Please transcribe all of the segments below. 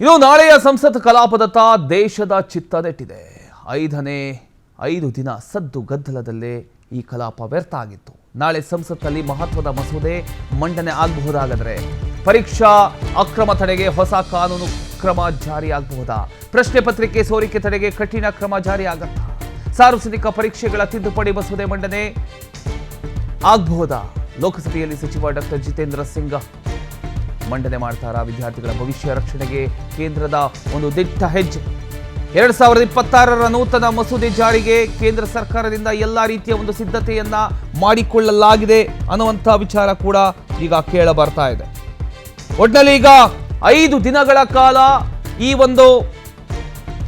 ಇನ್ನು ನಾಳೆಯ ಸಂಸತ್ ಕಲಾಪದತ್ತ ದೇಶದ ಚಿತ್ತ ನೆಟ್ಟಿದೆ. 5 ದಿನ ಸದ್ದು ಗದ್ದಲದಲ್ಲೇ ಈ ಕಲಾಪ ವ್ಯರ್ಥ ಆಗಿತ್ತು. ನಾಳೆ ಸಂಸತ್ತಲ್ಲಿ ಮಹತ್ವದ ಮಸೂದೆ ಮಂಡನೆ ಆಗಬಹುದಾದರೆ ಪರೀಕ್ಷಾ ಅಕ್ರಮ ತಡೆಗೆ ಹೊಸ ಕಾನೂನು ಕ್ರಮ ಜಾರಿಯಾಗಬಹುದಾ? ಪ್ರಶ್ನೆ ಪತ್ರಿಕೆ ಸೋರಿಕೆ ತಡೆಗೆ ಕಠಿಣ ಕ್ರಮ ಜಾರಿಯಾಗತ್ತಾ? ಸಾರ್ವಜನಿಕ ಪರೀಕ್ಷೆಗಳ ತಿದ್ದುಪಡಿ ಮಸೂದೆ ಮಂಡನೆ ಆಗಬಹುದಾ? ಲೋಕಸಭೆಯಲ್ಲಿ ಸಚಿವ ಡಾಕ್ಟರ್ ಜಿತೇಂದ್ರ ಸಿಂಗ್ ಮಂಡನೆ ಮಾಡ್ತಾರಾ? ವಿದ್ಯಾರ್ಥಿಗಳ ಭವಿಷ್ಯ ರಕ್ಷಣೆಗೆ ಕೇಂದ್ರದ ಒಂದು ದಿಟ್ಟ ಹೆಜ್ಜೆ. 2026ರ ನೂತನ ಮಸೂದೆ ಜಾರಿಗೆ ಕೇಂದ್ರ ಸರ್ಕಾರದಿಂದ ಎಲ್ಲಾ ರೀತಿಯ ಒಂದು ಸಿದ್ಧತೆಯನ್ನ ಮಾಡಿಕೊಳ್ಳಲಾಗಿದೆ ಅನ್ನುವಂಥ ವಿಚಾರ ಕೂಡ ಈಗ ಕೇಳ ಬರ್ತಾ ಇದೆ. ಒಟ್ಟಿನಲ್ಲಿ ಈಗ 5 ದಿನಗಳ ಕಾಲ ಈ ಒಂದು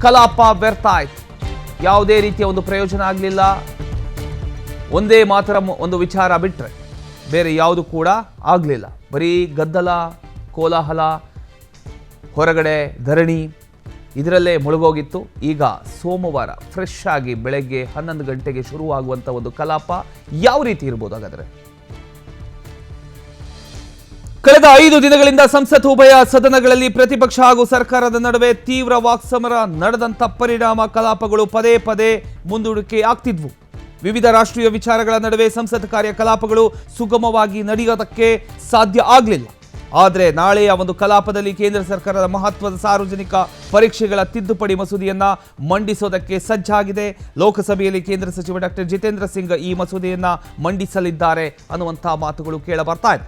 ಕಲಾಪ ವ್ಯರ್ಥ ಆಯ್ತು. ಯಾವುದೇ ರೀತಿಯ ಒಂದು ಪ್ರಯೋಜನ ಆಗಲಿಲ್ಲ. ಒಂದೇ ಮಾತ್ರ ಒಂದು ವಿಚಾರ ಬಿಟ್ಟರೆ ಬೇರೆ ಯಾವುದು ಕೂಡ ಆಗಲಿಲ್ಲ. ಬರೀ ಗದ್ದಲ, ಕೋಲಾಹಲ, ಹೊರಗಡೆ ಧರಣಿ ಇದರಲ್ಲೇ ಮುಳುಗೋಗಿತ್ತು. ಈಗ ಸೋಮವಾರ ಫ್ರೆಶ್ ಆಗಿ ಬೆಳಗ್ಗೆ 11 ಗಂಟೆಗೆ ಶುರುವಾಗುವಂಥ ಒಂದು ಕಲಾಪ ಯಾವ ರೀತಿ ಇರ್ಬೋದು ಹಾಗಾದರೆ? ಕಳೆದ 5 ದಿನಗಳಿಂದ ಸಂಸತ್ ಉಭಯ ಸದನಗಳಲ್ಲಿ ಪ್ರತಿಪಕ್ಷ ಹಾಗೂ ಸರ್ಕಾರದ ನಡುವೆ ತೀವ್ರ ವಾಕ್ಸಮರ ನಡೆದಂಥ ಪರಿಣಾಮ ಕಲಾಪಗಳು ಪದೇ ಪದೇ ಮುಂದೂಡಿಕೆ ಆಗ್ತಿದ್ವು. ವಿವಿಧ ರಾಷ್ಟ್ರೀಯ ವಿಚಾರಗಳ ನಡುವೆ ಸಂಸತ್ ಕಾರ್ಯಕಲಾಪಗಳು ಸುಗಮವಾಗಿ ನಡೆಯೋದಕ್ಕೆ ಸಾಧ್ಯ ಆಗಲಿಲ್ಲ. ಆದರೆ ನಾಳೆಯ ಒಂದು ಕಲಾಪದಲ್ಲಿ ಕೇಂದ್ರ ಸರ್ಕಾರದ ಮಹತ್ವದ ಸಾರ್ವಜನಿಕ ಪರೀಕ್ಷೆಗಳ ತಿದ್ದುಪಡಿ ಮಸೂದೆಯನ್ನ ಮಂಡಿಸೋದಕ್ಕೆ ಸಜ್ಜಾಗಿದೆ. ಲೋಕಸಭೆಯಲ್ಲಿ ಕೇಂದ್ರ ಸಚಿವ ಡಾಕ್ಟರ್ ಜಿತೇಂದ್ರ ಸಿಂಗ್ ಈ ಮಸೂದೆಯನ್ನ ಮಂಡಿಸಲಿದ್ದಾರೆ ಅನ್ನುವಂಥ ಮಾತುಗಳು ಕೇಳ ಬರ್ತಾ ಇದೆ.